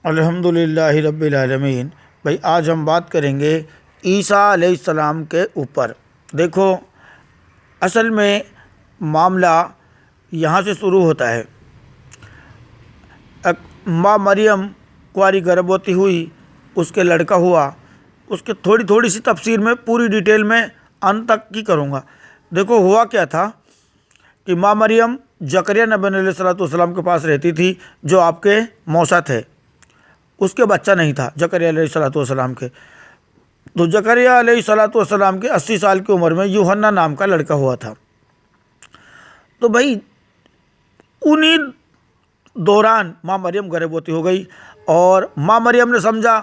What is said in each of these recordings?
अल्हम्दुलिल्लाहि रब्बिल आलमीन। भाई आज हम बात करेंगे ईसा अलैहिस्सलाम के ऊपर। देखो, असल में मामला यहाँ से शुरू होता है। माँ मरियम कुंवारी गर्भवती हुई, उसके लड़का हुआ। उसके थोड़ी थोड़ी सी तफसीर में, पूरी डिटेल में अंत तक की करूँगा। देखो हुआ क्या था कि माँ मरियम जकरिया नबी अलैहिस्सलाम के पास रहती थी, जो आपके मौसा थे। उसके बच्चा नहीं था जकरिया अलैहिस्सलाम के। तो जकरिया अलैहिस्सलाम के 80 साल की उम्र में यूहन्ना नाम का लड़का हुआ था। तो भाई उन्हीं दौरान माँ मरियम गर्भवती हो गई, और माँ मरियम ने समझा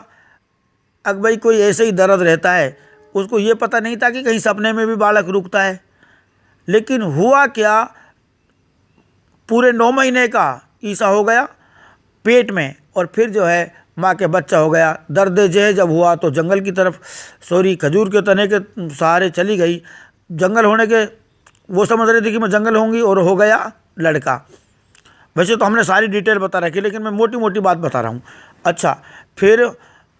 अब भाई कोई ऐसे ही दर्द रहता है। उसको ये पता नहीं था कि कहीं सपने में भी बालक रुकता है। लेकिन हुआ क्या, पूरे 9 महीने का ईसा हो गया पेट में, और फिर जो है माँ के बच्चा हो गया। दर्द जे जब हुआ तो जंगल की तरफ, खजूर के तने के सहारे चली गई। जंगल होने के वो समझ रही थी कि मैं जंगल होंगी, और हो गया लड़का। वैसे तो हमने सारी डिटेल बता रखी, लेकिन मैं मोटी मोटी बात बता रहा हूँ। अच्छा, फिर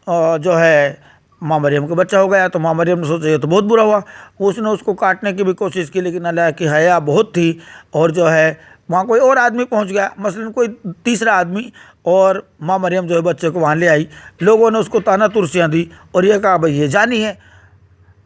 जो है माँ मरियम का बच्चा हो गया। तो माँ मरियम ने सोचा ये तो बहुत बुरा हुआ। उसने उसको काटने की भी कोशिश की, लेकिन अल्लाह की हया बहुत थी, और जो है वहाँ कोई और आदमी पहुँच गया, मसलन कोई तीसरा आदमी, और माँ मरियम जो है बच्चे को वहाँ ले आई। लोगों ने उसको ताना तुरसियाँ दी और ये कहा भाई ये जानी है।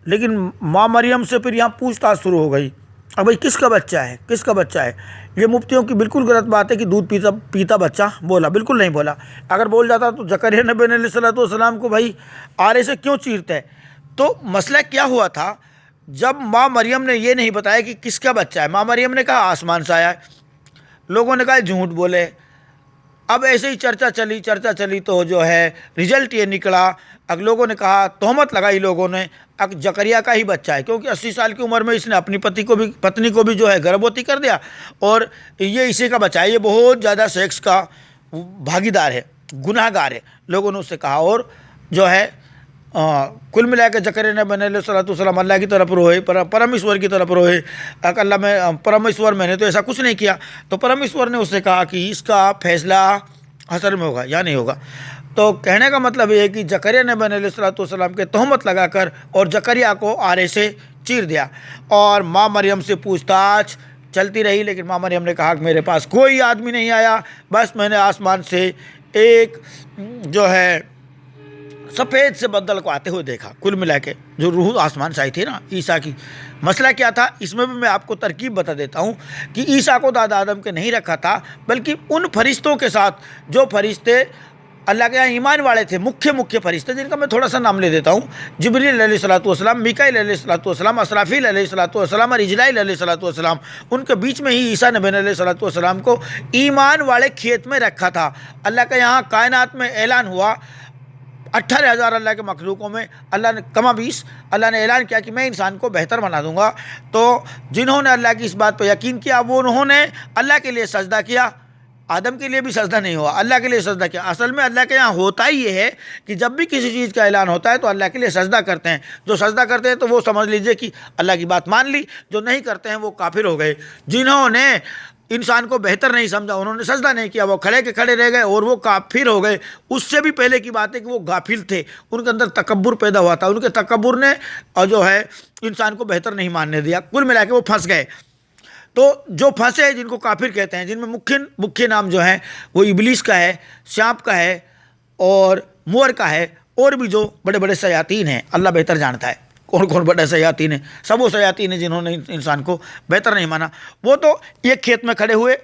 लेकिन माँ मरियम से फिर यहाँ पूछताछ शुरू हो गई, अब भाई किसका बच्चा है, किसका बच्चा है। ये मुफ्तियों की बिल्कुल गलत बात है कि दूध पीता पीता बच्चा बोला, बिल्कुल नहीं बोला। अगर बोल जाता तो जकरिया नबी अलैहिस्सलाम को भाई आरे से क्यों चीरते। तो मसला क्या हुआ था, जब माँ मरियम ने ये नहीं बताया कि किसका बच्चा है, माँ मरियम ने कहा आसमान से आया है। लोगों ने कहा झूठ बोले। अब ऐसे ही चर्चा चली तो जो है रिजल्ट ये निकला। अब लोगों ने कहा, तोहमत लगाई लोगों ने, अब जकरिया का ही बच्चा है, क्योंकि 80 साल की उम्र में इसने अपनी पत्नी को भी जो है गर्भवती कर दिया, और ये इसी का बच्चा है, ये बहुत ज़्यादा सेक्स का भागीदार है, गुनाहगार है, लोगों ने उससे कहा। और जो है कुल मिला के जकरिया नबी अलैहिस्सलाम अल्लाह की तरफ रोए, परमेश्वर की तरफ रोए। अल्लाह में परमेश्वर, मैंने तो ऐसा कुछ नहीं किया। तो परमेश्वर ने उससे कहा कि इसका फैसला असल में होगा या नहीं होगा। तो कहने का मतलब ये है कि जकरिया नबी अलैहिस्सलाम के तोहमत लगाकर और जकरिया को आरे से चीर दिया, और माँ मरियम से पूछताछ चलती रही। लेकिन माँ मरियम ने कहा कि मेरे पास कोई आदमी नहीं आया, बस मैंने आसमान से एक जो है सफ़ेद से बदल को आते हुए देखा। कुल मिला के जो रूह आसमान से आई थी ना ईसा की, मसला क्या था इसमें भी मैं आपको तरकीब बता देता हूँ कि ईसा को दादा आदम के नहीं रखा था, बल्कि उन फरिश्तों के साथ जो फरिश्ते अल्लाह के यहाँ ईमान वाले थे, मुख्य फरिश्ते, जिनका मैं थोड़ा सा नाम ले देता हूँ। जिब्रील अलैहिस्सलाम, मीकाईल अलैहिस्सलाम, असराफील अलैहिस्सलाम और इजराइल अलैहिस्सलाम। उनके बीच में ही ईसा नबी अलैहिस्सलाम को ईमान वाले खेत में रखा था। अल्लाह के यहाँ कायनात में ऐलान हुआ, 18,000 अल्लाह के मखलूकों में अल्लाह ने कमाबीस अल्लाह ने ऐलान किया कि मैं इंसान को बेहतर बना दूंगा। तो जिन्होंने अल्लाह की इस बात पर यकीन किया, वो उन्होंने अल्लाह के लिए सजदा किया। आदम के लिए भी सजदा नहीं हुआ, अल्लाह के लिए सजदा किया। असल में अल्लाह के यहाँ होता ही ये है कि जब भी किसी चीज़ का ऐलान होता है तो अल्लाह के लिए सजदा करते हैं। जो सजदा करते हैं तो वो समझ लीजिए कि अल्लाह की बात मान ली, जो नहीं करते हैं वो काफिर हो गए। जिन्होंने इंसान को बेहतर नहीं समझा, उन्होंने सजदा नहीं किया, वो खड़े के खड़े रह गए और वो काफिर हो गए। उससे भी पहले की बात है कि वो गाफिल थे, उनके अंदर तकब्बुर पैदा हुआ था। उनके तकब्बुर ने जो है इंसान को बेहतर नहीं मानने दिया। कुल मिला के वो फंस गए। तो जो फंसे हैं, जिनको काफिर कहते हैं, जिनमें मुख्य नाम जो है वो इबलीस का है, सांप का है और मोर का है, और भी जो बड़े बड़े शयातीन हैं, अल्लाह बेहतर जानता है कौन कौन बड़ा शयातीन है। सब वो शयातीन है जिन्होंने इंसान को बेहतर नहीं माना। वो तो एक खेत में खड़े हुए,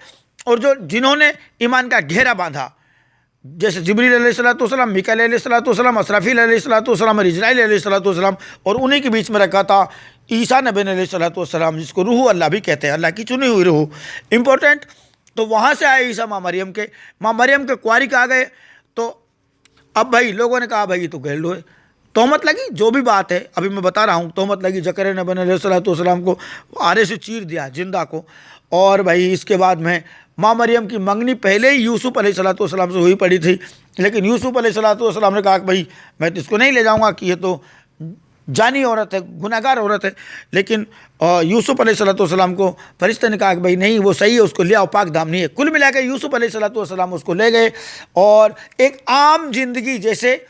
और जो जिन्होंने ईमान का घेरा बांधा, जैसे जिब्रील अलैहिस्सलाम, मीकाईल अलैहिस्सलाम, असराफील अलैहिस्सलाम और इजराइल अलैहिस्सलाम, और उन्हीं के बीच में रखा था ईसा नबी अलैहिस्सलाम, जिसको रूह अल्लाह भी कहते हैं, अल्लाह की चुनी हुई रूह। इंपॉर्टेंट। तो वहाँ से आए ईसा माँ मरियम के कुंवारी का आ गए। तो अब भाई लोगों ने कहा भाई ये तो गैर है, तोहमत लगी। जो भी बात है अभी मैं बता रहा हूँ, तोहमत लगी। जकरिया नबी अलैहिस्सलाम को आरे से चीर दिया जिंदा को। और भाई इसके बाद में माँ मरियम की मंगनी पहले ही यूसुफ अलैहिस्सलाम से हुई पड़ी थी, लेकिन यूसुफ अलैहिस्सलाम ने कहा कि भाई मैं तो इसको नहीं ले जाऊँगा, कि ये तो जानी औरत है, गुनहगार औरत है। लेकिन यूसुफ अलैहिस्सलाम को फरिश्ते ने कहा कि भाई नहीं, वो सही है, उसको ले आओ, पाक दामनी है। कुल मिलाकर यूसुफ अलैहिस्सलाम उसको ले गए और एक आम जिंदगी जैसे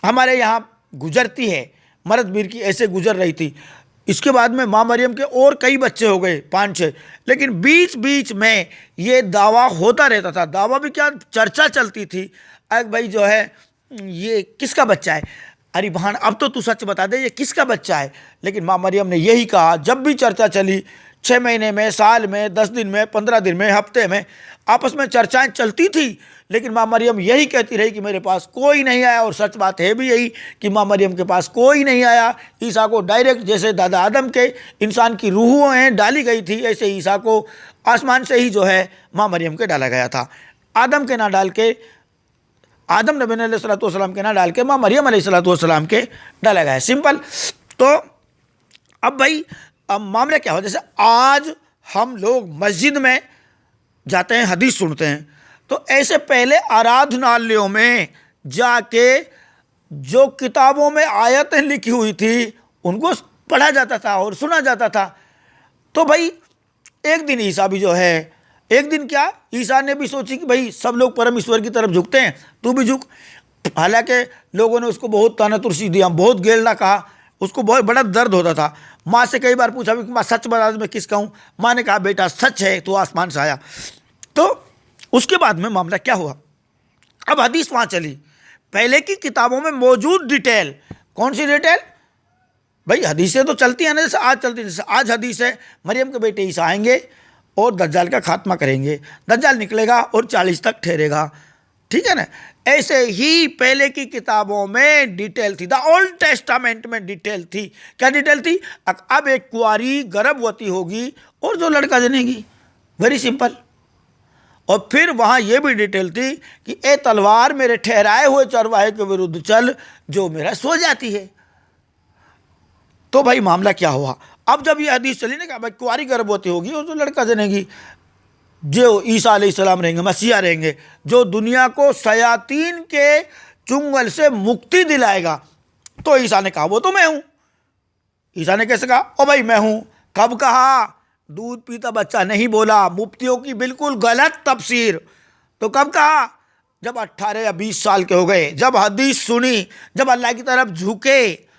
हमारे यहाँ गुजरती है मर्द वीर की, ऐसे गुजर रही थी। इसके बाद में माँ मरियम के और कई बच्चे हो गए, 5-6। लेकिन बीच बीच में ये दावा होता रहता था। दावा भी क्या, चर्चा चलती थी, अरे भाई जो है ये किसका बच्चा है, अरे बहन अब तो तू सच बता दे, ये किसका बच्चा है। लेकिन माँ मरियम ने यही कहा। जब भी चर्चा चली, 6 महीने में, साल में, 10 दिन में, 15 दिन में, हफ्ते में, आपस में चर्चाएं चलती थी। लेकिन माँ मरियम यही कहती रही कि मेरे पास कोई नहीं आया। और सच बात है भी यही कि माँ मरियम के पास कोई नहीं आया। ईसा को डायरेक्ट, जैसे दादा आदम के इंसान की रूहें डाली गई थी, ऐसे ईसा को आसमान से ही जो है माँ मरियम के डाला गया था। आदम के ना डाल के, आदम नबी अलैहिस्सलाम के ना डाल के माँ मरियम अलैहिस्सलाम के डाला गया है। सिंपल। तो अब भाई अब मामला क्या हो, जैसे आज हम लोग मस्जिद में जाते हैं, हदीस सुनते हैं, तो ऐसे पहले आराधनालयों में जाके जो किताबों में आयतें लिखी हुई थी उनको पढ़ा जाता था और सुना जाता था। तो भाई एक दिन ईसा भी जो है, एक दिन क्या, ईसा ने भी सोची कि भाई सब लोग परम ईश्वर की तरफ झुकते हैं, तू भी झुक। हालांकि लोगों ने उसको बहुत ताना तुरसी दिया, बहुत गेलना कहा, उसको बहुत बड़ा दर्द होता था। माँ से कई बार पूछा भी, माँ सच बता दे, मैं किसका हूँ। माँ ने कहा बेटा सच है, तो आसमान से आया। तो उसके बाद में मामला क्या हुआ, अब हदीस वहाँ चली, पहले की किताबों में मौजूद डिटेल। कौन सी डिटेल भाई, हदीसें तो चलती हैं ना, जैसे आज चलती है। जैसे आज हदीस है, मरियम के बेटे ईसा आएंगे और दज्जाल का खात्मा करेंगे, दज्जाल निकलेगा और 40 तक ठहरेगा, ठीक है ना। ऐसे ही पहले की किताबों में डिटेल थी, द ओल्ड टेस्टामेंट में डिटेल थी। क्या डिटेल थी, अब एक कुंवारी गर्भवती होगी और जो लड़का जनेगी, वेरी सिंपल। और फिर वहाँ ये भी डिटेल थी कि ए तलवार मेरे ठहराए हुए चरवाहे के विरुद्ध चल, जो मेरा सो जाती है। तो भाई मामला क्या हुआ, अब जब ये हदीस चली ना कि भाई कुंवारी गर्भवती होगी और जो लड़का जनेगी, जो ईसा अलैहिस्सलाम रहेंगे, मसीहा रहेंगे, जो दुनिया को शयातीन के चुंगल से मुक्ति दिलाएगा। तो ईसा ने कहा वो तो मैं हूँ। ईसा ने कैसे कहा, ओ भाई मैं हूँ। कब कहा, दूध पीता बच्चा नहीं बोला, मुफ्तियों की बिल्कुल गलत तफसीर। तो कब कहा, जब 18 या 20 साल के हो गए, जब हदीस सुनी, जब अल्लाह की तरफ झुके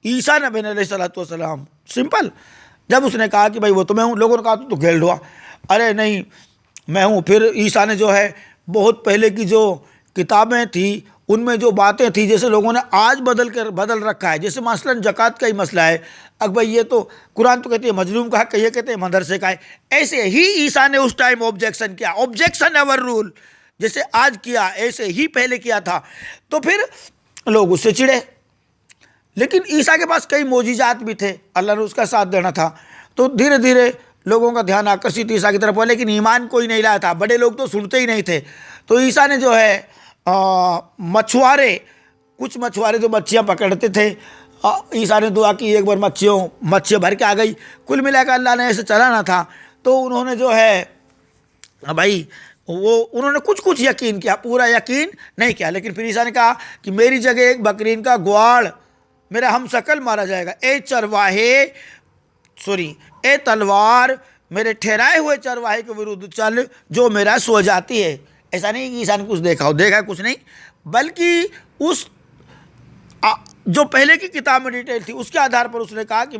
ईसा नबी अलैहिस्सलाम, सिंपल। जब उसने कहा कि भाई वो तो मैं हूँ, लोगों ने कहा तो घेर हुआ, अरे नहीं मैं हूँ। फिर ईसा ने जो है बहुत पहले की जो किताबें थी उनमें जो बातें थी, जैसे लोगों ने आज बदल रखा है, जैसे मसलन ज़कात का ही मसला है, अब भाई ये तो कुरान तो कहती है मजलूम का हक, ये कहते हैं मदरसे का है। ऐसे ही ईसा ने उस टाइम ऑब्जेक्शन किया, ऑब्जेक्शन अवर रूल, जैसे आज किया ऐसे ही पहले किया था। तो फिर लोग उससे चिढ़े। लेकिन ईसा के पास कई मोजिजात भी थे, अल्लाह ने उसका साथ देना था। तो धीरे धीरे लोगों का ध्यान आकर्षित ईसा की तरफ हुआ, लेकिन ईमान कोई नहीं लाया था, बड़े लोग तो सुनते ही नहीं थे। तो ईसा ने जो है मछुआरे, कुछ मछुआरे जो मच्छियाँ पकड़ते थे, ईसा ने दुआ की, एक बार मच्छियाँ भर के आ गई। कुल मिलाकर अल्लाह ने ऐसे चलाना था। तो उन्होंने जो है भाई वो उन्होंने कुछ कुछ यकीन किया, पूरा यकीन नहीं किया। लेकिन फिर ईसा ने कहा कि मेरी जगह एक बकरीन का ग्वाल मेरा हम शकल मारा जाएगा, ए तलवार मेरे ठहराए हुए चरवाहे के विरुद्ध चल, जो मेरा सो जाती है। ऐसा नहीं कि ईसा ने कुछ देखा कुछ नहीं, बल्कि उस जो पहले की किताब में डिटेल थी उसके आधार पर उसने कहा कि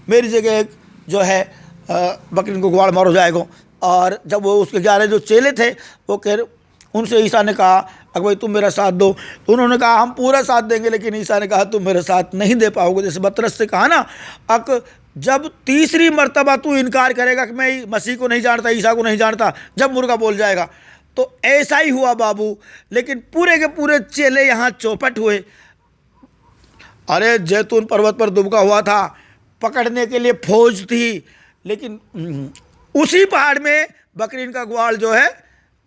मेरी जगह एक जो है बकरीन को ग्वाल मारो जाएगा। और जब वो उसके 11 जो चेले थे वो कह, उनसे ईसा ने कहा अगर भाई तुम मेरा साथ दो, तो उन्होंने कहा हम पूरा साथ देंगे। लेकिन ईसा ने कहा तुम मेरा साथ नहीं दे पाओगे। जैसे बतरस से कहा ना, जब तीसरी मर्तबा तू इनकार करेगा कि मैं मसीह को नहीं जानता, ईसा को नहीं जानता, जब मुर्गा बोल जाएगा। तो ऐसा ही हुआ बाबू। लेकिन पूरे के पूरे चेले यहाँ चौपट हुए। अरे जैतून पर्वत पर दुबका हुआ था, पकड़ने के लिए फौज थी, लेकिन उसी पहाड़ में बकरीन का ग्वाल जो है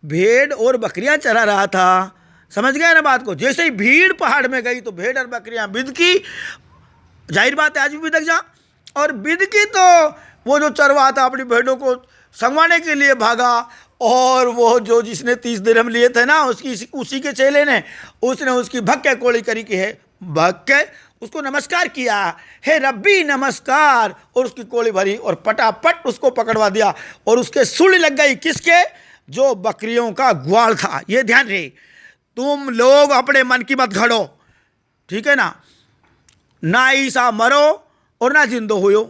भेड़ और बकरियां चरा रहा था। समझ गए ना बात को। जैसे ही भीड़ पहाड़ में गई तो भेड़ और बकरियां बिदकी, जाहिर बात है आज भी बिदक जा। और बिदकी तो वो जो चरवाहा था अपनी भेड़ों को संगवाने के लिए भागा, और वो जो जिसने 30 दिरहम लिए थे ना, उसी के चेले ने, उसने उसकी भक्के कोड़ी करी की है, भक्के उसको नमस्कार किया, हे रब्बी नमस्कार, और उसकी कोड़ी भरी और पटापट उसको पकड़वा दिया और उसके सूली लग गई। किसके? जो बकरियों का ग्वाल था। ये ध्यान रहे, तुम लोग अपने मन की मत घड़ो, ठीक है ना। ना ईसा मरो और ना जिंदो हो,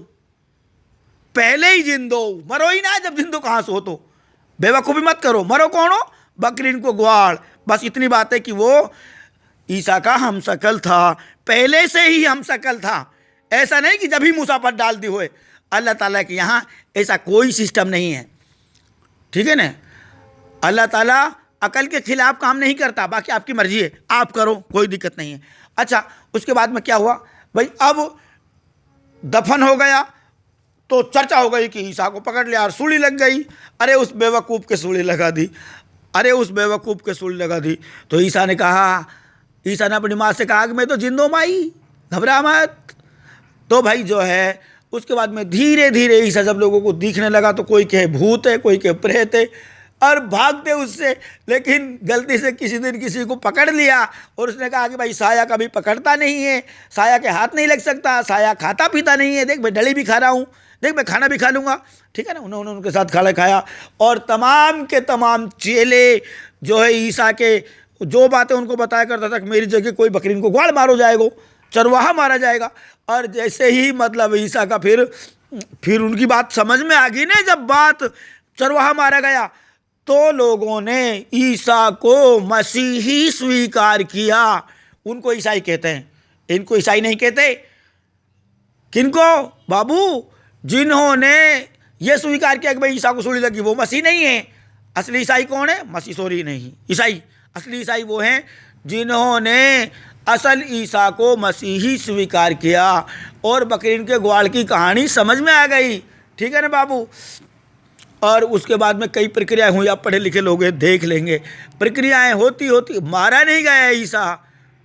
पहले ही जिंदो, मरो ही ना, जब जिंदो कहाँ से हो। तो बेवकूफ़ी मत करो। मरो कौन हो? बकरीन को ग्वाल। बस इतनी बात है कि वो ईसा का हमशक्ल था, पहले से ही हमशक्ल था। ऐसा नहीं कि जब ही मूसा पर डाल दी हुए। अल्लाह ताला के यहाँ ऐसा कोई सिस्टम नहीं है, ठीक है ना। अल्लाह ताला अकल के खिलाफ काम नहीं करता। बाकी आपकी मर्जी है, आप करो, कोई दिक्कत नहीं है। अच्छा, उसके बाद में क्या हुआ भाई? अब दफन हो गया तो चर्चा हो गई कि ईसा को पकड़ लिया और सूली लग गई। अरे उस बेवकूफ़ के सूली लगा दी, अरे उस बेवकूफ़ के सूली लगा दी। तो ईसा ने कहा, ईसा ने अपनी माँ से कहा कि मैं तो जिंदो माई, घबरा मत। तो भाई जो है, उसके बाद में धीरे धीरे ईसा जब लोगों को दिखने लगा तो कोई कहे भूत है, कोई कहे प्रेत है, और भागते उससे। लेकिन गलती से किसी दिन किसी को पकड़ लिया और उसने कहा कि भाई साया कभी पकड़ता नहीं है, साया के हाथ नहीं लग सकता, साया खाता पीता नहीं है, देख मैं डली भी खा रहा हूँ, देख मैं खाना भी खा लूँगा, ठीक है ना। उन्होंने उनके साथ खाना खाया और तमाम के तमाम चेले जो है ईसा के जो बातें उनको बताया करता था कि मेरी जगह कोई बकरीन को ग्वाल मारो जाएगा, चरवाहा मारा जाएगा। और जैसे ही मतलब ईसा का फिर उनकी बात समझ में आ गई ना, जब बात चरवाहा मारा गया तो लोगों ने ईसा को मसीही स्वीकार किया। उनको ईसाई कहते हैं, इनको ईसाई नहीं कहते। किनको बाबू? जिन्होंने ये स्वीकार किया कि भाई ईसा को सूली लगी वो मसीह नहीं है। असली ईसाई कौन है? मसीह सॉरी नहीं, ईसाई असली ईसाई वो हैं जिन्होंने असल ईसा को मसीही स्वीकार किया और बकरीन के ग्वाल की कहानी समझ में आ गई, ठीक है ना बाबू। और उसके बाद में कई प्रक्रियाएं हुई, आप पढ़े लिखे लोग देख लेंगे। प्रक्रियाएं होती होती मारा नहीं गया ईसा,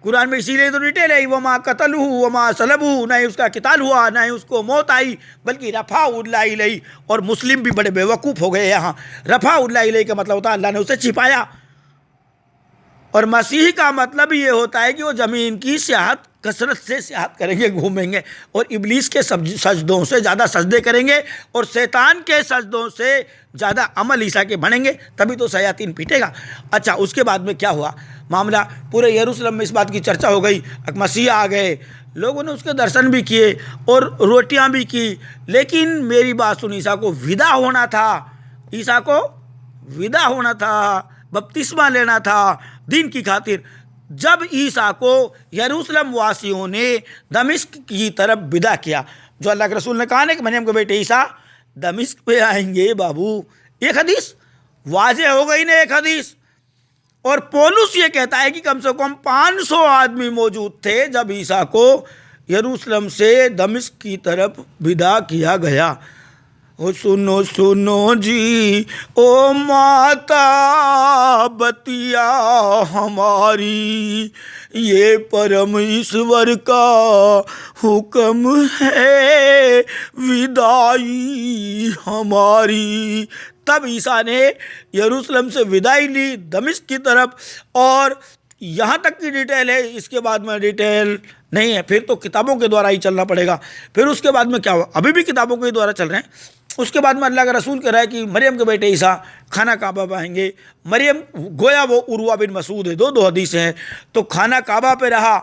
कुरान में इसीलिए तो डिटेल है, वमा कतलू वमा सलबू, ना ही उसका किताल हुआ ना ही उसको मौत आई, बल्कि रफ़ा उल्ला इलैहि। और मुस्लिम भी बड़े बेवकूफ़ हो गए यहाँ। रफ़ा उल्ला इलैहि का मतलब होता है अल्लाह ने उसे छिपाया, और मसीह का मतलब ये होता है कि वो ज़मीन की सियाहत कसरत से सियाहत करेंगे, घूमेंगे, और इब्लीस के सजदों से ज़्यादा सजदे करेंगे और शैतान के सजदों से ज़्यादा अमल ईसा के बनेंगे, तभी तो शयातीन पीटेगा। अच्छा, उसके बाद में क्या हुआ मामला? पूरे यरूशलेम में इस बात की चर्चा हो गई, मसीह आ गए, लोगों ने उसके दर्शन भी किए और रोटियां भी की। लेकिन मेरी बात सुन, ईसा को विदा होना था, ईसा को विदा होना था, बपतिस्मा लेना था दिन की खातिर। जब ईसा को यरूशलेम वासियों ने दमिश्क की तरफ विदा किया, जो अल्लाह के रसूल ने कहा ना कि मरियम के बेटे ईसा दमिश्क पे आएंगे बाबू, एक हदीस वाज़े हो गई ना, एक हदीस। और पौलुस ये कहता है कि कम से कम 500 आदमी मौजूद थे जब ईसा को यरूशलेम से दमिश्क की तरफ विदा किया गया। ओ सुनो सुनो जी ओ माता बतिया हमारी, ये परम ईश्वर का हुक्म है विदाई हमारी। तब ईसा ने यरूशलेम से विदाई ली दमिश्क की तरफ। और यहाँ तक की डिटेल है, इसके बाद में डिटेल नहीं है, फिर तो किताबों के द्वारा ही चलना पड़ेगा। फिर उसके बाद में क्या हुआ? अभी भी किताबों के द्वारा चल रहे हैं। उसके बाद में अल्लाह का रसूल कह रहा है कि मरियम के बेटे ईसा खाना काबा पे आएंगे। मरियम गोया वो उर्वा बिन मसूद है, दो हदीसें हैं। तो खाना काबा पे रहा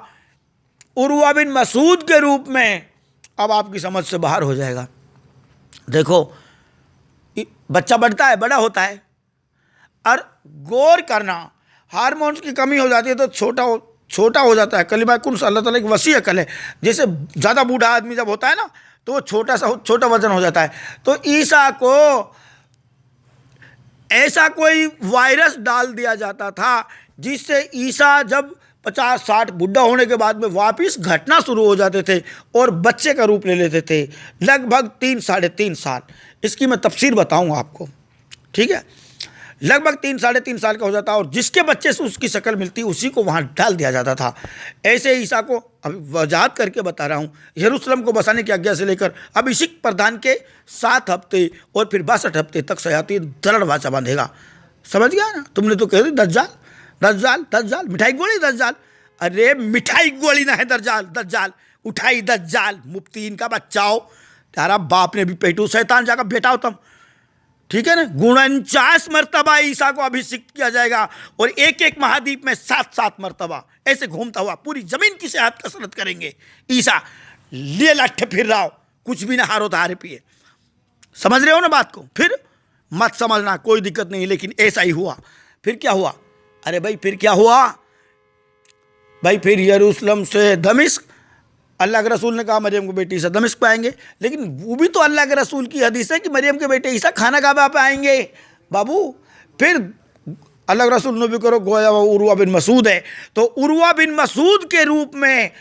उर्वा बिन मसूद के रूप में। अब आपकी समझ से बाहर हो जाएगा। देखो, बच्चा बढ़ता है, बड़ा होता है, और गौर करना, हार्मोन्स की कमी हो जाती है तो छोटा हो जाता है। कलिमा कुन अल्लाह ताला की वसी अकल है। जैसे ज़्यादा बूढ़ा आदमी जब होता है ना तो वो छोटा वजन हो जाता है। तो ईसा को ऐसा कोई वायरस डाल दिया जाता था जिससे ईसा जब 50-60 बुढ़ा होने के बाद में वापस घटना शुरू हो जाते थे और बच्चे का रूप ले लेते थे, लगभग 3-3.5 साल। इसकी मैं तफसीर बताऊंगा आपको, ठीक है। लगभग 3-3.5 साल का हो जाता और जिसके बच्चे से उसकी शक्ल मिलती उसी को वहाँ डाल दिया जाता था। ऐसे ईसा को अभी वजाहत करके बता रहा हूँ, यरूशलेम को बसाने की आज्ञा से लेकर अब इसी प्रधान के 7 हफ्ते और फिर 62 हफ्ते तक शयातीन दरड़ वाचा बांधेगा। समझ गया ना? तुमने तो कह दी दज्जाल मिठाई गोली दज्जाल। अरे मिठाई गोली ना है दज्जाल, उठाई दज्जाल, मुफ्ती इनका बच्चा हो, तारा बाप ने भी पेटू शैतान जाकर बेटा हो तुम, ठीक है ना। 49 मरतबा ईसा को अभिषिक्त किया जाएगा और एक एक महाद्वीप में 7-7 मरतबा ऐसे घूमता हुआ पूरी जमीन की सेहत कसरत करेंगे ईसा। लिए लट्ठे फिर रहा हो, कुछ भी ना हारो तो हारे पिए। समझ रहे हो ना बात को? फिर मत समझना, कोई दिक्कत नहीं, लेकिन ऐसा ही हुआ। फिर क्या हुआ? अरे भाई फिर क्या हुआ भाई? फिर यरूशलेम से दमिश्क, अल्लाह के रसूल ने कहा मरियम के बेटे ईसा दमिश्क पे आएंगे, लेकिन वो भी तो अल्लाह के रसूल की हदीस है कि मरियम के बेटे ईसा खाना काबा पे आएंगे बाबू। फिर अल्लाह के रसूल ने भी करो गोया उर्वा बिन मसूद है, तो उर्वा बिन मसूद के रूप में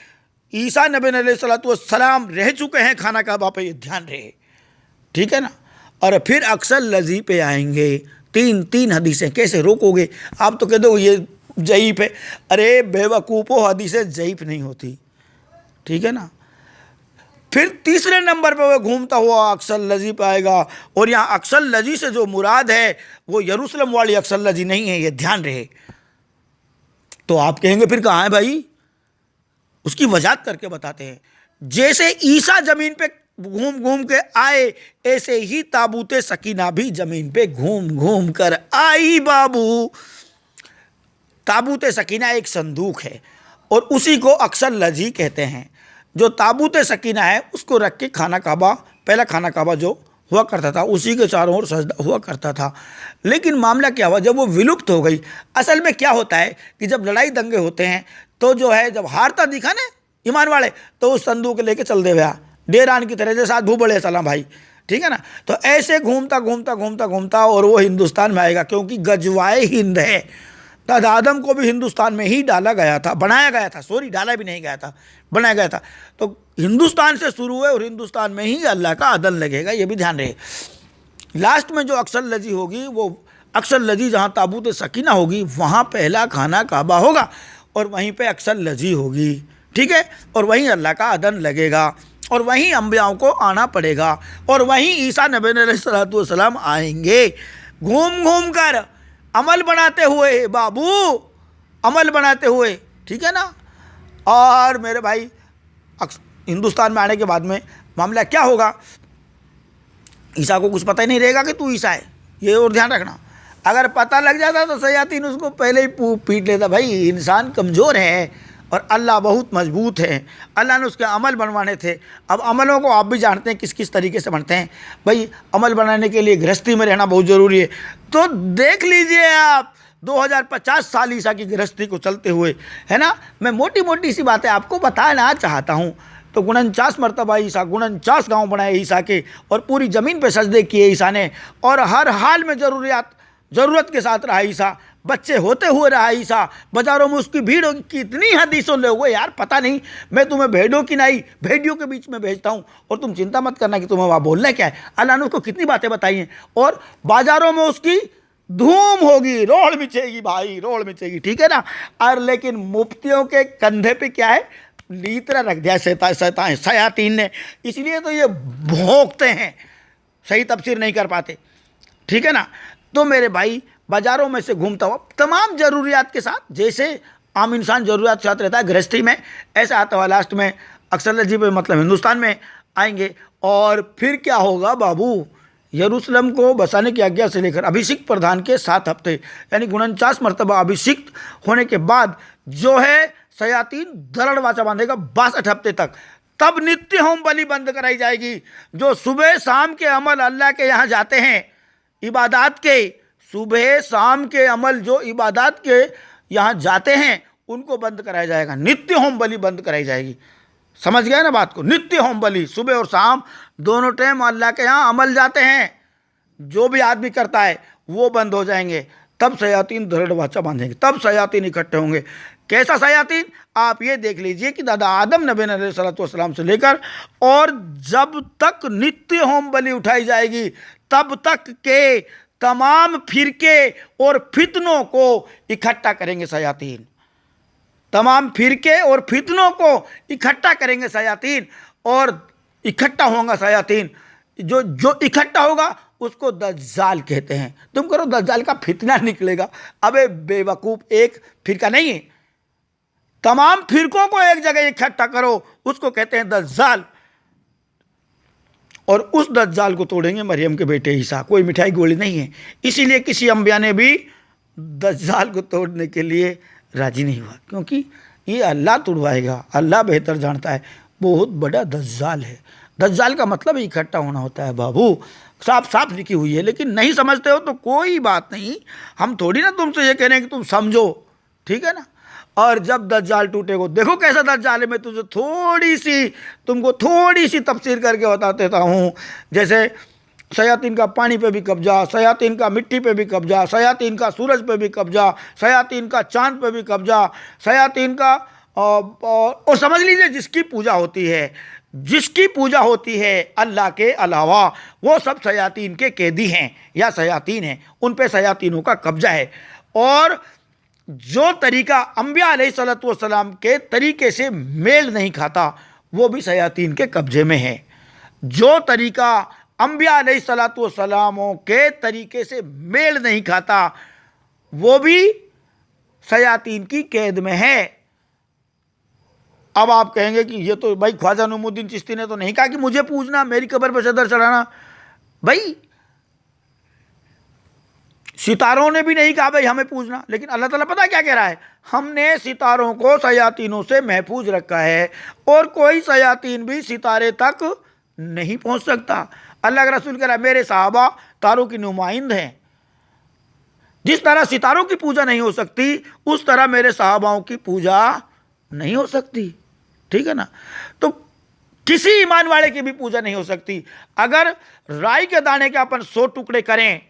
ईसा नबी अलैहिस्सलाम रह चुके हैं खाना काबा पे, ये ध्यान रहे, ठीक है ना। और फिर अक्सर लजी पे आएंगे। तीन हदीसें, कैसे रोकोगे आप? तो कह दो ये ज़ईफ़ है। अरे बेवकूफ़ो, हदीसें ज़ईफ़ नहीं होती, ठीक है ना। फिर तीसरे नंबर पे वो घूमता हुआ अक्सर लजी पे आएगा, और यहाँ अक्सर लजी से जो मुराद है वो यरूशलेम वाली अक्सर लजी नहीं है, ये ध्यान रहे। तो आप कहेंगे फिर कहाँ है भाई? उसकी वजाहत करके बताते हैं। जैसे ईसा जमीन पे घूम घूम के आए, ऐसे ही ताबूते सकीना भी जमीन पे घूम घूम कर आई बाबू। ताबूते सकीना एक संदूक है और उसी को अक्सर लजी कहते हैं। जो ताबूत सकीना है उसको रख के खाना काबा, पहला खाना काबा जो हुआ करता था उसी के चारों ओर सजदा हुआ करता था। लेकिन मामला क्या हुआ, जब वो विलुप्त हो गई। असल में क्या होता है कि जब लड़ाई दंगे होते हैं तो जो है, जब हारता दिखा ना ईमान वाले, तो उस संदूक लेके चल दे गया डेरान की तरह, जैसा भूबड़े सलाम भाई, ठीक है ना। तो ऐसे घूमता घूमता घूमता घूमता और वो हिंदुस्तान में आएगा, क्योंकि गजवाए हिंद है। दादा आदम को भी हिंदुस्तान में ही डाला गया था, बनाया गया था, सॉरी डाला भी नहीं गया था, बनाया गया था। तो हिंदुस्तान से शुरू हुए और हिंदुस्तान में ही अल्लाह का अदल लगेगा, ये भी ध्यान रहे। लास्ट में जो अक्सर लजी होगी, वो अक्सर लजी जहाँ ताबूत सकीना होगी वहाँ पहला खाना काबा होगा और वहीं पे अक्सर लजी होगी, ठीक है। और वहीं अल्लाह का अदन लगेगा और वहीं अंबियाओं को आना पड़ेगा और वहीं ईसा नबी अलैहिस्सलाम आएंगे घूम घूम कर, अमल बनाते हुए बाबू, अमल बनाते हुए, ठीक है ना। और मेरे भाई हिंदुस्तान में आने के बाद में मामला क्या होगा, ईसा को कुछ पता ही नहीं रहेगा कि तू ईसा है, ये और ध्यान रखना। अगर पता लग जाता तो शयातीन उसको पहले ही पीट लेता। भाई इंसान कमज़ोर है और अल्लाह बहुत मजबूत है, अल्लाह ने उसके अमल बनवाने थे। अब अमलों को आप भी जानते हैं किस किस तरीके से बनते हैं। भाई अमल बनाने के लिए गृहस्थी में रहना बहुत ज़रूरी है। तो देख लीजिए आप 2050 साल ईसा की गृहस्थी को चलते हुए, है ना। मैं मोटी मोटी सी बातें आपको बताना चाहता हूँ। तो 49 मरतबा ईसा, 49 गाँव बनाए ईसा के और पूरी ज़मीन पर सजदे किए ईसा ने, और हर हाल में ज़रूरत के साथ रहा ईसा, बच्चे होते हुए रहा ईसा, बाज़ारों में उसकी भीड़ होगी। कितनी हदीसों लोगों यार पता नहीं, मैं तुम्हें भेड़ों की नहीं भेड़ियों के बीच में भेजता हूँ और तुम चिंता मत करना कि तुम्हें वहाँ बोलना क्या है। अल्लाह ने उसको कितनी बातें बताई हैं और बाज़ारों में उसकी धूम होगी, रोड़ मिचेगी भाई, रोड़ मिचेगी, ठीक है ना। और लेकिन मुफ्तियों के कंधे पे क्या है, लीतरा रख दिया शयातीन ने, इसलिए तो ये भौंकते हैं, सही तफसीर नहीं कर पाते, ठीक है ना। तो मेरे भाई बाज़ारों में से घूमता हुआ तमाम ज़रूरियात के साथ, जैसे आम इंसान ज़रूरियात के साथ रहता है गृहस्थी में, ऐसा आता हुआ लास्ट में अक्सर लजी पे मतलब हिंदुस्तान में आएंगे। और फिर क्या होगा बाबू, यरूशलेम को बसाने की आज्ञा से लेकर अभिषिक्त प्रधान के 7 हफ्ते, यानी 49 मरतबा अभिषिक्त होने के बाद जो है शयातीन दरड़ वाचा बांधेगा 62 हफ्ते तक। तब नित्य होम बलि बंद कराई जाएगी। जो सुबह शाम के अमल अल्लाह के यहाँ जाते हैं, इबादत के सुबह शाम के अमल जो इबादत के यहाँ जाते हैं उनको बंद कराया जाएगा, नित्य होम बलि बंद कराई जाएगी। समझ गए ना बात को? नित्य होम बलि सुबह और शाम दोनों टाइम अल्लाह के यहाँ अमल जाते हैं, जो भी आदमी करता है वो बंद हो जाएंगे। तब शयातीन दरड़ वाचा बांधेंगे, तब शयातीन इकट्ठे होंगे। कैसा शयातीन, आप ये देख लीजिए कि दादा आदम नबी अलैहिस्सलाम से लेकर और जब तक नित्य होम बलि उठाई जाएगी तब तक के तमाम फिरके और फितनों को इकट्ठा करेंगे शयातीन, तमाम फिरके और फितनों को इकट्ठा करेंगे शयातीन, और इकट्ठा होगा शयातीन। जो इकट्ठा होगा उसको दज्जाल कहते हैं। तुम करो दज्जाल का फितना निकलेगा। अबे बेवकूफ़, एक फिरका नहीं है, तमाम फिरकों को एक जगह इकट्ठा करो, उसको कहते हैं दज्जाल। और उस दज्जाल को तोड़ेंगे मरियम के बेटे ईसा। कोई मिठाई गोली नहीं है। इसीलिए किसी अंबिया ने भी दज्जाल को तोड़ने के लिए राजी नहीं हुआ, क्योंकि ये अल्लाह तुड़वाएगा, अल्लाह बेहतर जानता है। बहुत बड़ा दज्जाल है। दज्जाल का मतलब इकट्ठा होना होता है बाबू, साफ साफ लिखी हुई है। लेकिन नहीं समझते हो तो कोई बात नहीं, हम थोड़ी ना तुमसे ये कह रहे हैं कि तुम समझो, ठीक है ना। और जब दज्जाल टूटेगा, देखो कैसा दज्जाल है, मैं तुमको थोड़ी सी तफसीर करके बता देता हूँ। जैसे शयातीन का पानी पे भी कब्जा, शयातीन का मिट्टी पे भी कब्जा, शयातीन का सूरज पे भी कब्जा, शयातीन का चांद पे भी कब्जा, शयातीन का और समझ लीजिए जिसकी पूजा होती है अल्लाह के अलावा, वो सब शयातीन के कैदी हैं या शयातीन हैं, उन पे शयातीनों का कब्जा है। और जो तरीका अंबिया अलैहिस्सलातु वस्सलाम के तरीके से मेल नहीं खाता, वो भी शयातीन के कब्जे में है। जो तरीका अंबिया अलैहिस्सलातु वस्सलामों के तरीके से मेल नहीं खाता, वो भी शयातीन की कैद में है। अब आप कहेंगे कि ये तो भाई ख्वाजा नूमुद्दीन चिश्ती ने तो नहीं कहा कि मुझे पूजना, मेरी कब्र पर चदर चढ़ाना। भाई सितारों ने भी नहीं कहा भाई हमें पूजना, लेकिन अल्लाह ताला पता क्या कह रहा है, हमने सितारों को शयातीनों से महफूज रखा है और कोई शयातीन भी सितारे तक नहीं पहुंच सकता। अल्लाह का रसूल कह रहा है मेरे सहाबा तारों की नुमाइंद हैं। जिस तरह सितारों की पूजा नहीं हो सकती, उस तरह मेरे सहाबाओं की पूजा नहीं हो सकती, ठीक है ना। तो किसी ईमान वाले की भी पूजा नहीं हो सकती। अगर राई के दाने के अपन 100 टुकड़े करें,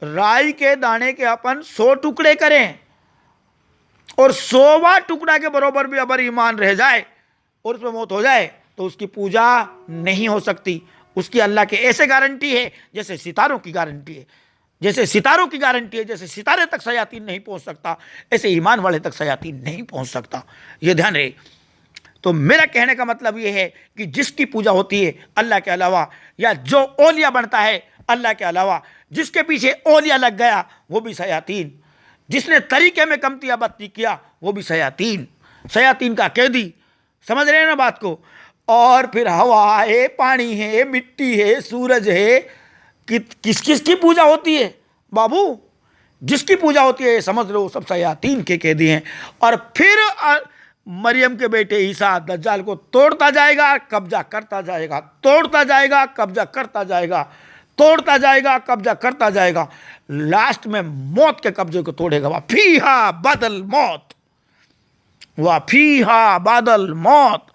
राई के दाने के अपन 100 टुकड़े करें और 100वां टुकड़ा के बराबर भी अगर ईमान रह जाए और उसमें मौत हो जाए, तो उसकी पूजा नहीं हो सकती। उसकी अल्लाह के ऐसे गारंटी है जैसे सितारों की गारंटी है। जैसे सितारे तक शयातीन नहीं पहुंच सकता, ऐसे ईमान वाले तक शयातीन नहीं पहुंच सकता। ये ध्यान रहे। तो मेरा कहने का मतलब ये है कि जिसकी पूजा होती है अल्लाह के अलावा, या जो औलिया बनता है अल्लाह के अलावा, जिसके पीछे औलिया लग गया वो भी शयातीन, जिसने तरीके में कमतियाबत्ती किया वो भी शयातीन का कैदी। समझ रहे हैं ना बात को। और फिर हवा है, पानी है, मिट्टी है, सूरज है, किस किस की पूजा होती है बाबू? जिसकी पूजा होती है समझ लो सब शयातीन के कैदी हैं। और फिर मरियम के बेटे ईसा दज्जाल को तोड़ता जाएगा, कब्जा करता जाएगा, तोड़ता जाएगा, कब्जा करता जाएगा, तोड़ता जाएगा, कब्जा करता जाएगा। लास्ट में मौत के कब्जे को तोड़ेगा। वफीहा बादल मौत,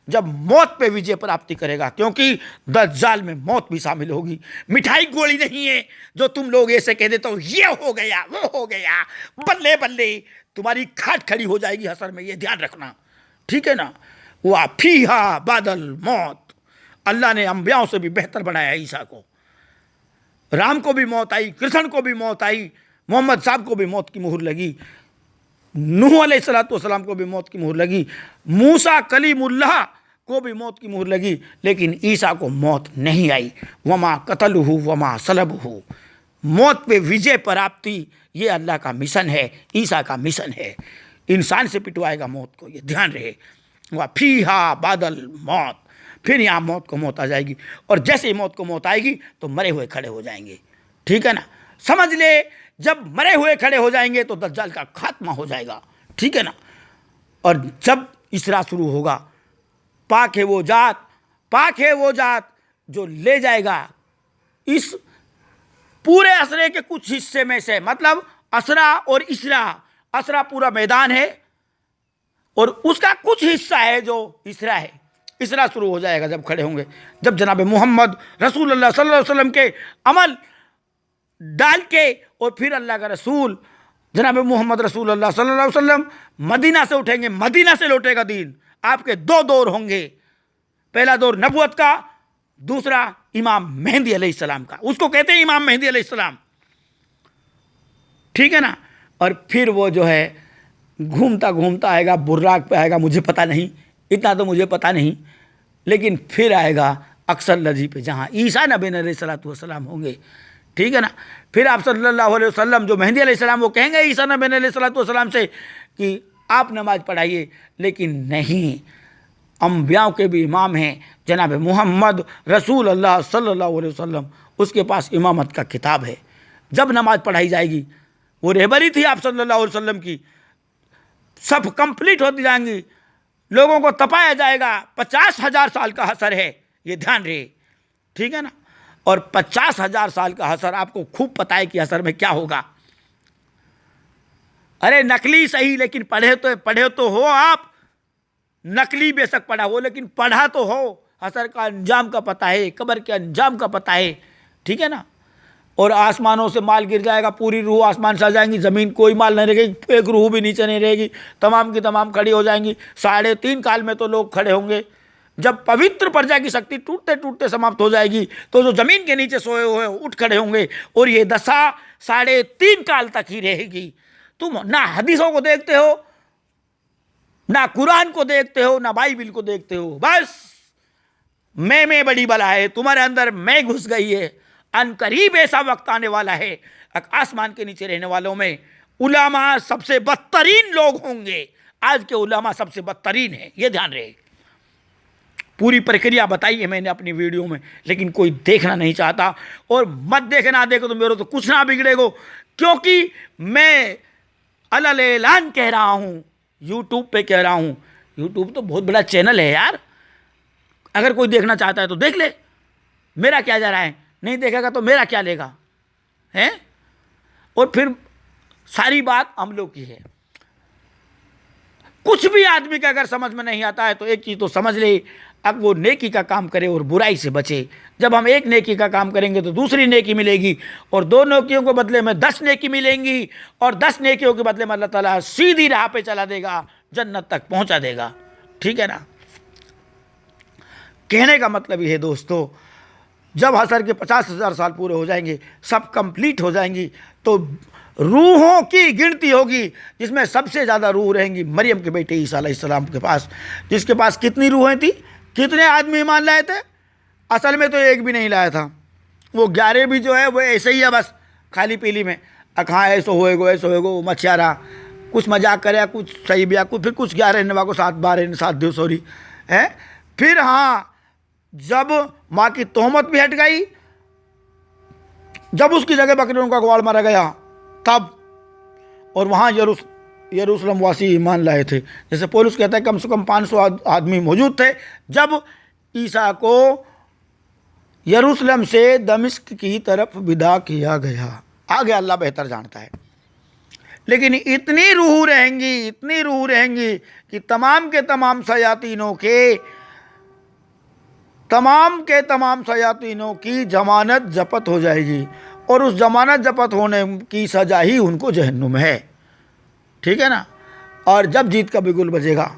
जब मौत पे विजय प्राप्ति करेगा, क्योंकि दज्जाल में मौत भी शामिल होगी। मिठाई गोली नहीं है जो तुम लोग ऐसे कह देते हो ये हो गया वो हो गया, बल्ले बल्ले तुम्हारी खाट खड़ी हो जाएगी हसर में, ये ध्यान रखना, ठीक है ना। वफीहा बादल मौत। अल्लाह ने अंबियाओं से भी बेहतर बनाया ईसा को। राम को भी मौत आई, कृष्ण को भी मौत आई, मोहम्मद साहब को भी मौत की मुहर लगी, नूह अलैहिस्सलाम को भी मौत की मुहर लगी, मूसा कलीमुल्लाह को भी मौत की मुहर लगी, लेकिन ईसा को मौत नहीं आई। वमा कतलहु वमा सलबहु। मौत पे विजय प्राप्ति ये अल्लाह का मिशन है, ईसा का मिशन है। इंसान से पिटवाएगा मौत को, ये ध्यान रहे। वफीहा बादल मौत। फिर यहाँ मौत को मौत आ जाएगी, और जैसे ही मौत को मौत आएगी तो मरे हुए खड़े हो जाएंगे, ठीक है ना। समझ ले, जब मरे हुए खड़े हो जाएंगे तो दज्जाल का खात्मा हो जाएगा, ठीक है ना। और जब इसरा शुरू होगा, पाक है वो जात जो ले जाएगा इस पूरे असरे के कुछ हिस्से में से, मतलब असरा और इसरा, असरा पूरा मैदान है और उसका कुछ हिस्सा है जो इसरा है। इसरा शुरू हो जाएगा जब खड़े होंगे, जब जनाब मोहम्मद रसूलुल्लाह सल्लल्लाहु अलैहि वसल्लम के अमल डाल के, और फिर अल्लाह का रसूल जनाब मोहम्मद रसूलुल्लाह सल्लल्लाहु अलैहि वसल्लम मदीना से उठेंगे, मदीना से लौटेगा दीन। आपके 2 दौर होंगे, पहला दौर नबूवत का, दूसरा इमाम मेहदी अलैहिस्सलाम का। उसको कहते हैं इमाम मेहदी अलैहिस्सलाम, ठीक है ना। और फिर वो जो है घूमता घूमता आएगा, बुर्राक पे आएगा, मुझे पता नहीं, इतना तो मुझे पता नहीं, लेकिन फिर आएगा अक्सर लजी पे, जहाँ ईसा नबी अलैहिस्सलातु वस्सलाम होंगे, ठीक है ना। फिर आप सल्लल्लाहु अलैहि वसल्लम जो मेहदी अलैहिस्सलाम, वो कहेंगे ईसा नबी अलैहिस्सलातु वस्सलाम से कि आप नमाज पढ़ाइए। लेकिन नहीं, अंबियाओं के भी इमाम हैं, जनाब मोहम्मद रसूल अल्लाह सल्लल्लाहु अलैहि वसल्लम, उसके पास इमामत का किताब है। जब नमाज पढ़ाई जाएगी, वो रहबरी थी आप सल्लल्लाहु अलैहि वसल्लम की, सब कंप्लीट होती जाएंगी, लोगों को तपाया जाएगा। 50,000 साल का हसर है, ये ध्यान रहे, ठीक है ना। और 50,000 साल का हसर, आपको खूब पता है कि हसर में क्या होगा। अरे नकली सही, लेकिन पढ़े तो हो आप, नकली बेशक पढ़ा हो लेकिन पढ़ा तो हो। हसर का अंजाम का पता है, कब्र के अंजाम का पता है, ठीक है ना। और आसमानों से माल गिर जाएगा, पूरी रूह आसमान से आ जाएंगी, ज़मीन कोई माल नहीं रहेगी, एक रूह भी नीचे नहीं रहेगी, तमाम की तमाम खड़ी हो जाएंगी। 3.5 काल में तो लोग खड़े होंगे। जब पवित्र प्रजा की शक्ति टूटते टूटते समाप्त हो जाएगी, तो जो ज़मीन के नीचे सोए हुए उठ खड़े होंगे, और ये दशा 3.5 काल तक ही रहेगी। तुम ना हदीसों को देखते हो, ना कुरान को देखते हो, ना बाइबिल को देखते हो, बस मैं बड़ी बला है, तुम्हारे अंदर मैं घुस गई है। अनकरीब ऐसा वक्त आने वाला है, आसमान के नीचे रहने वालों में उलामा सबसे बदतरीन लोग होंगे। आज के उलामा सबसे बदतरीन है, ये ध्यान रहे। पूरी प्रक्रिया बताई है मैंने अपनी वीडियो में, लेकिन कोई देखना नहीं चाहता। और मत देखना, देखो तो मेरे तो कुछ ना बिगड़ेगो, क्योंकि मैं अलल ऐलान कह रहा हूँ, यूट्यूब पे कह रहा हूँ। यूट्यूब तो बहुत बड़ा चैनल है यार, अगर कोई देखना चाहता है तो देख ले, मेरा क्या जा रहा है। नहीं देखेगा तो मेरा क्या लेगा, हैं। और फिर सारी बात हम लोग की है। कुछ भी आदमी का अगर समझ में नहीं आता है तो एक चीज़ तो समझ ले, अब वो नेकी का काम करे और बुराई से बचे। जब हम एक नेकी का काम करेंगे तो दूसरी नेकी मिलेगी, और 2 नेकियों के बदले में 10 नेकी मिलेंगी, और 10 नेकियों के बदले में अल्लाह ताला सीधी राह पे चला देगा, जन्नत तक पहुंचा देगा, ठीक है ना। कहने का मतलब ये है दोस्तों, जब हसर के 50,000 साल पूरे हो जाएंगे, सब कंप्लीट हो जाएंगी, तो रूहों की गिनती होगी, जिसमें सबसे ज़्यादा रूह रहेंगी मरियम के बेटे ईसा अलैहिस्सलाम के पास, जिसके पास कितनी रूहें थी, कितने आदमी ईमान लाए थे। असल में तो एक भी नहीं लाया था, वो 11 भी जो है वो ऐसे ही है, बस खाली पीली में हाँ ऐसो होएगो मछियारा, कुछ मजाक करे, कुछ सही भी, कुछ फिर कुछ 11 नवा को 7 दिवस सॉरी है। फिर हाँ, जब माँ की तोहमत भी हट गई, जब उसकी जगह बकरियों का ग्वाल मारा गया तब, और वहाँ यरूशलेम वासी ईमान लाए थे। जैसे पौलुस कहता है कम से कम 500 आदमी मौजूद थे जब ईसा को यरूशलेम से दमिश्क की तरफ विदा किया गया। आगे अल्लाह बेहतर जानता है, लेकिन इतनी रूह रहेंगी कि तमाम के तमाम शयातीनों की जमानत जब्त हो जाएगी, और उस जमानत जब्त होने की सज़ा ही उनको जहन्नुम है, ठीक है ना। और जब जीत का बिगुल बजेगा,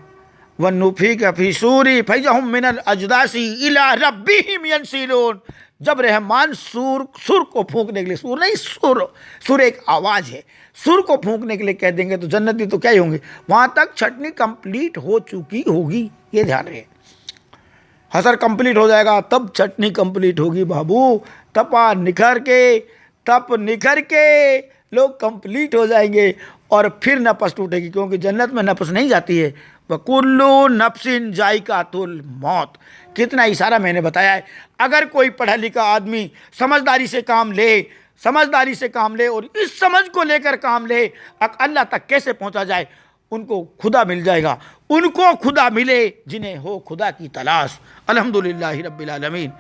वन्नुफीका फी सूरी फइज़हुम मिनल अजदासी इला रब्बिहिम यंसिलून, जब रहमान सुर को फूंकने के लिए, सुर एक आवाज़ है, सुर को फूंकने के लिए कह देंगे तो जन्नती तो क्या ही होंगे, वहाँ तक छटनी कंप्लीट हो चुकी होगी, ये ध्यान रहे। हसर कंप्लीट हो जाएगा तब छटनी कंप्लीट होगी बाबू, तप निखर के लोग कंप्लीट हो जाएंगे, और फिर नफस टूटेगी, क्योंकि जन्नत में नफस नहीं जाती है। वकुल्लु नफ्सिन जायकातुल मौत, कितना इशारा मैंने बताया है। अगर कोई पढ़ा लिखा आदमी समझदारी से काम ले और इस समझ को लेकर काम ले, अल्लाह तक कैसे पहुंचा जाए, उनको खुदा मिल जाएगा, उनको खुदा मिले जिन्हें हो खुदा की तलाश। अल्हम्दुलिल्लाहि रब्बिल आलमीन।